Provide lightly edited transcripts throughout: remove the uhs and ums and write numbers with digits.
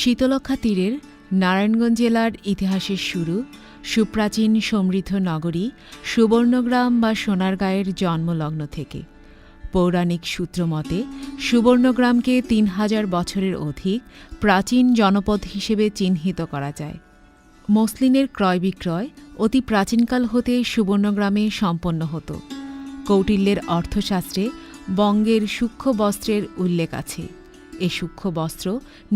শীতলক্ষ্যা তীরের নারায়ণগঞ্জ জেলার ইতিহাসের শুরু সুপ্রাচীন সমৃদ্ধ নগরী সুবর্ণগ্রাম বা সোনারগাঁয়ের জন্মলগ্ন থেকে। পৌরাণিক সূত্র মতে সুবর্ণগ্রামকে ৩,০০০ বছরের অধিক প্রাচীন জনপদ হিসেবে চিহ্নিত করা যায়। মসলিনের ক্রয় বিক্রয় অতি প্রাচীনকাল হতে সুবর্ণগ্রামে সম্পন্ন হতো। কৌটিল্যের অর্থশাস্ত্রে বঙ্গের সূক্ষ্ম বস্ত্রের উল্লেখ আছে। এ সূক্ষ্ম বস্ত্র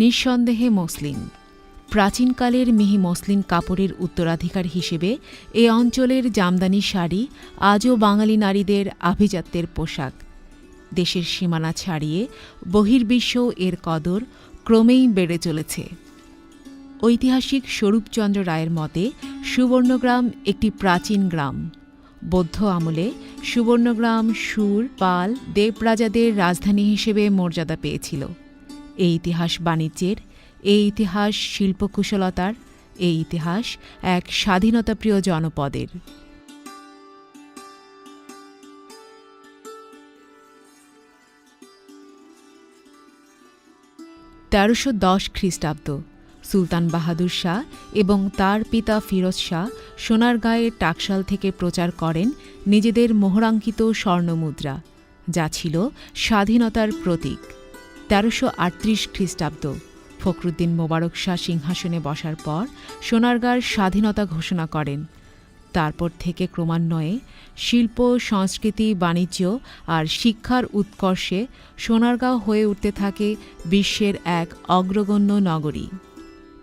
নিঃসন্দেহে মসলিন। প্রাচীনকালের মিহি মসলিন কাপড়ের উত্তরাধিকার হিসেবে এ অঞ্চলের জামদানি শাড়ি আজও বাঙালি নারীদের আভিজাত্যের পোশাক। দেশের সীমানা ছাড়িয়ে বহির্বিশ্বেও এর কদর ক্রমেই বেড়ে চলেছে। ঐতিহাসিক স্বরূপচন্দ্র রায়ের মতে সুবর্ণগ্রাম একটি প্রাচীন গ্রাম। বৌদ্ধ আমলে সুবর্ণগ্রাম সুর, পাল, দেবরাজাদের রাজধানী হিসেবে মর্যাদা পেয়েছিল। এই ইতিহাস বাণিজ্যের, এই ইতিহাস শিল্পকুশলতার, এই ইতিহাস এক স্বাধীনতাপ্রিয় জনপদের। ১৩১০ খ্রিস্টাব্দ সুলতান বাহাদুর শাহ এবং তার পিতা ফিরোজ শাহ সোনারগাঁয়ের টাকশাল থেকে প্রচার করেন নিজেদের মোহরাঙ্কিত স্বর্ণমুদ্রা, যা ছিল স্বাধীনতার প্রতীক। ১৩৩৮ খ্রিস্টাব্দ ফখরুদ্দিন মোবারক শাহ সিংহাসনে বসার পর সোনারগাঁর স্বাধীনতা ঘোষণা করেন। তারপর থেকে ক্রমান্বয়ে শিল্প, সংস্কৃতি, বাণিজ্য আর শিক্ষার উৎকর্ষে সোনারগাঁও হয়ে উঠতে থাকে বিশ্বের এক অগ্রগণ্য নগরী।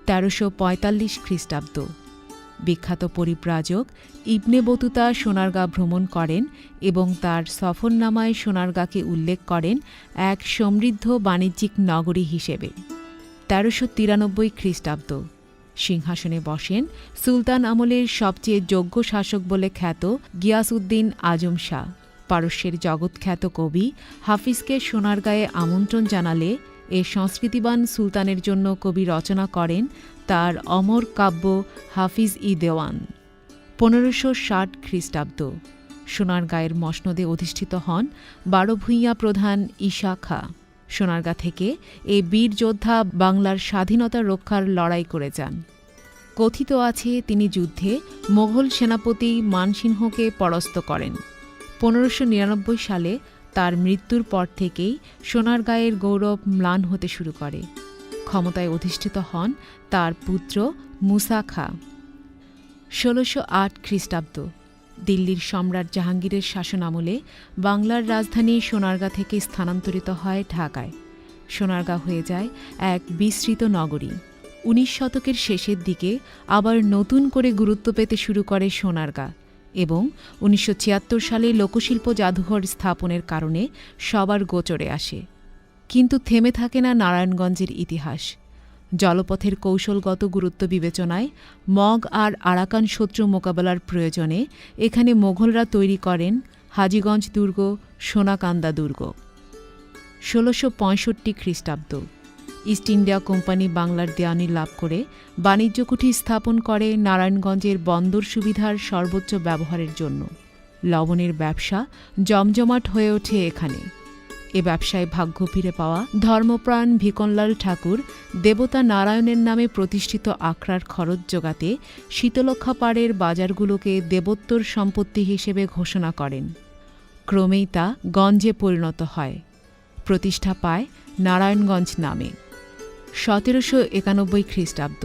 ১৩৪৫ খ্রিস্টাব্দ বিখ্যাত পরিব্রাজক ইবনে বতুতা সোনারগাঁ ভ্রমণ করেন এবং তার সফরনামায় সোনারগাঁকে উল্লেখ করেন এক সমৃদ্ধ বাণিজ্যিক নগরী হিসেবে। ১৩৯৩ খ্রিস্টাব্দ সিংহাসনে বসেন সুলতান আমলের সবচেয়ে যোগ্য শাসক বলে খ্যাত গিয়াসউদ্দিন আজম শাহ। পারস্যের জগৎখ্যাত কবি হাফিজকে সোনারগাঁয়ে আমন্ত্রণ জানালে এ সংস্কৃতিবান সুলতানের জন্য কবি রচনা করেন তার অমর কাব্য হাফিজ-ই দেওয়ান। ১৫৬০ খ্রিস্টাব্দ সোনারগাঁয়ের মসনদে অধিষ্ঠিত হন ১২ ভূঁইয়া প্রধান ঈশা খাঁ। সোনারগাঁ থেকে এ বীর যোদ্ধা বাংলার স্বাধীনতা রক্ষার লড়াই করে যান। কথিত আছে তিনি যুদ্ধে মোগল সেনাপতি মানসিংহকে পরাস্ত করেন। ১৫৯৯ সালে তার মৃত্যুর পর থেকেই সোনারগাঁয়ের গৌরব ম্লান হতে শুরু করে। ক্ষমতায় অধিষ্ঠিত হন তার পুত্র মুসা খাঁ। ১৬০৮ খ্রিস্টাব্দ দিল্লির সম্রাট জাহাঙ্গীরের শাসনামলে বাংলার রাজধানী সোনারগাঁ থেকে স্থানান্তরিত হয় ঢাকায়। সোনারগাঁ হয়ে যায় এক বিস্তৃত নগরী। ১৯ শতকের শেষের দিকে আবার নতুন করে গুরুত্ব পেতে শুরু করে সোনারগাঁ এবং ১৯৭৬ সালে লোকশিল্প জাদুঘর স্থাপনের কারণে সবার গোচরে আসে। কিন্তু থেমে থাকে না নারায়ণগঞ্জের ইতিহাস। জলপথের কৌশলগত গুরুত্ব বিবেচনায় মগ আর আরাকান শত্রু মোকাবেলার প্রয়োজনে এখানে মোগলরা তৈরি করেন হাজীগঞ্জ দুর্গ, সোনাকান্দা দুর্গ। ১৬৬৫ খ্রিস্টাব্দ ইস্ট ইন্ডিয়া কোম্পানি বাংলার দেওয়ানি লাভ করে বাণিজ্য কুঠি স্থাপন করে নারায়ণগঞ্জের বন্দর সুবিধার সর্বোচ্চ ব্যবহারের জন্য। লবণের ব্যবসা জমজমাট হয়ে ওঠে এখানে। এ ব্যবসায় ভাগ্য ফিরে পাওয়া ধর্মপ্রাণ ভিকনলাল ঠাকুর দেবতা নারায়ণের নামে প্রতিষ্ঠিত আখড়ার খরচ জোগাতে শীতলক্ষ্যা পাড়ের বাজারগুলোকে দেবোত্তর সম্পত্তি হিসেবে ঘোষণা করেন। ক্রমেই তা গঞ্জে পরিণত হয়। প্রতিষ্ঠা পায় নারায়ণগঞ্জ নামে। ১৭৯১ খ্রিস্টাব্দ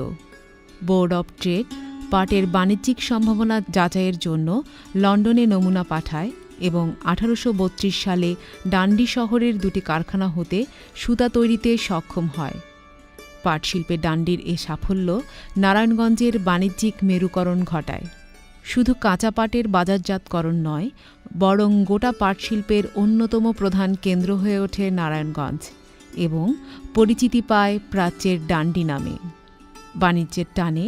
বোর্ড অব ট্রেড পাটের বাণিজ্যিক সম্ভাবনা যাচাইয়ের জন্য লন্ডনে নমুনা পাঠায় এবং ১৮৩২ সালে ডান্ডি শহরের দুটি কারখানা হতে সুতা তৈরিতে সক্ষম হয়। পাটশিল্পে ডান্ডির এ সাফল্য নারায়ণগঞ্জের বাণিজ্যিক মেরুকরণ ঘটায়। শুধু কাঁচা পাটের বাজারজাতকরণ নয়, বরং গোটা পাটশিল্পের অন্যতম প্রধান কেন্দ্র হয়ে ওঠে নারায়ণগঞ্জ এবং পরিচিতি পায় প্রাচ্যের ডান্ডি নামে। বাণিজ্যের টানে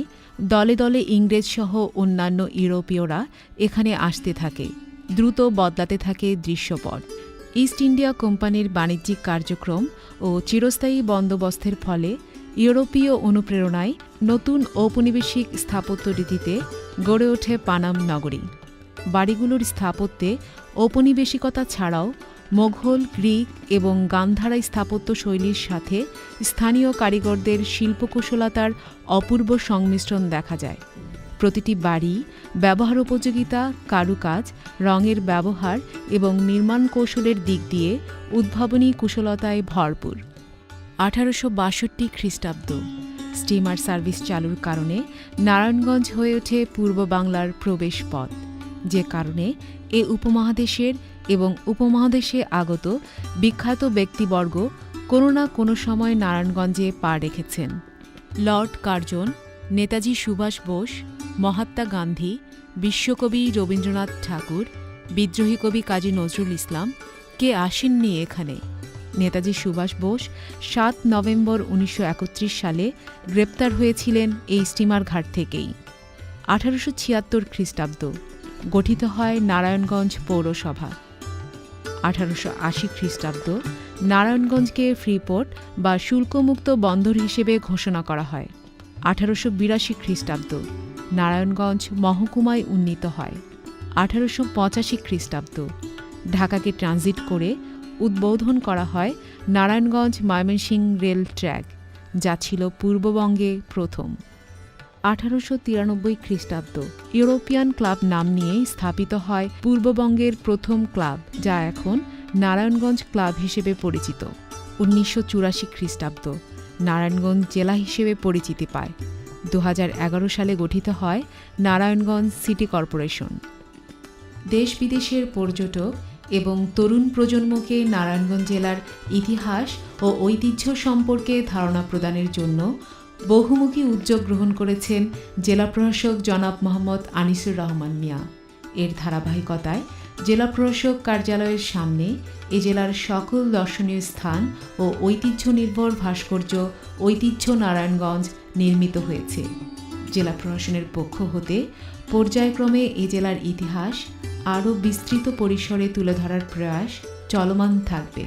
দলে দলে ইংরেজসহ অন্যান্য ইউরোপীয়রা এখানে আসতে থাকে। দ্রুত বদলাতে থাকে দৃশ্যপট। ইস্ট ইন্ডিয়া কোম্পানির বাণিজ্যিক কার্যক্রম ও চিরস্থায়ী বন্দোবস্তের ফলে ইউরোপীয় অনুপ্রেরণায় নতুন ঔপনিবেশিক স্থাপত্য রীতিতে গড়ে ওঠে পানাম নগরী। বাড়িগুলোর স্থাপত্যে ঔপনিবেশিকতা ছাড়াও মোঘল, গ্রিক এবং গান্ধারা স্থাপত্য শৈলীর সাথে স্থানীয় কারিগরদের শিল্পকুশলতার অপূর্ব সংমিশ্রণ দেখা যায়। প্রতিটি বাড়ি ব্যবহার উপযোগিতা, কারুকাজ, রঙের ব্যবহার এবং নির্মাণ কৌশলের দিক দিয়ে উদ্ভাবনী কুশলতায় ভরপুর। 1862 খ্রিস্টাব্দ স্টিমার সার্ভিস চালুর কারণে নারায়ণগঞ্জ হয়ে ওঠে পূর্ব বাংলার প্রবেশ পথ, যে কারণে এ উপমহাদেশের এবং উপমহাদেশে আগত বিখ্যাত ব্যক্তিবর্গ কোনো না কোনো সময় নারায়ণগঞ্জে পা রেখেছেন। লর্ড কার্জন, নেতাজি সুভাষ বোস, মহাত্মা গান্ধী, বিশ্বকবি রবীন্দ্রনাথ ঠাকুর, বিদ্রোহী কবি কাজী নজরুল ইসলাম কে আসেননি এখানে? নেতাজি সুভাষ বোস 7 নভেম্বর 1931 সালে গ্রেপ্তার হয়েছিলেন এই স্টিমার ঘাট থেকেই। 1876 খ্রিস্টাব্দ গঠিত হয় নারায়ণগঞ্জ পৌরসভা। 1880 খ্রিস্টাব্দ নারায়ণগঞ্জকে ফ্রিপোর্ট বা শুল্কমুক্ত বন্দর হিসেবে ঘোষণা করা হয়। 1882 খ্রিস্টাব্দ নারায়ণগঞ্জ মহকুমায় উন্নীত হয়। 1885 খ্রিস্টাব্দ ঢাকাকে ট্রানজিট করে উদ্বোধন করা হয় নারায়ণগঞ্জ ময়মনসিংহ রেল ট্র্যাক, যা ছিল পূর্ববঙ্গে প্রথম। 1893 খ্রিস্টাব্দ ইউরোপিয়ান ক্লাব নাম নিয়ে স্থাপিত হয় পূর্ববঙ্গের প্রথম ক্লাব, যা এখন নারায়ণগঞ্জ ক্লাব হিসেবে পরিচিত। 1984 খ্রিস্টাব্দ নারায়ণগঞ্জ জেলা হিসেবে পরিচিতি পায়। 2011 সালে গঠিত হয় নারায়ণগঞ্জ সিটি কর্পোরেশন। দেশ বিদেশের পর্যটক এবং তরুণ প্রজন্মকে নারায়ণগঞ্জ জেলার ইতিহাস ও ঐতিহ্য সম্পর্কে ধারণা প্রদানের জন্য বহুমুখী উদ্যোগ গ্রহণ করেছেন জেলা প্রশাসক জনাব মোহাম্মদ আনিসুর রহমান মিয়া। এর ধারাবাহিকতায় জেলা প্রশাসক কার্যালয়ের সামনে এ জেলার সকল দর্শনীয় স্থান ও ঐতিহ্য নির্ভর ভাস্কর্য ঐতিহ্য নারায়ণগঞ্জ নির্মিত হয়েছে। জেলা প্রশাসনের পক্ষ হতে পর্যায়ক্রমে এ জেলার ইতিহাস আরও বিস্তৃত পরিসরে তুলে ধরার প্রয়াস চলমান থাকবে।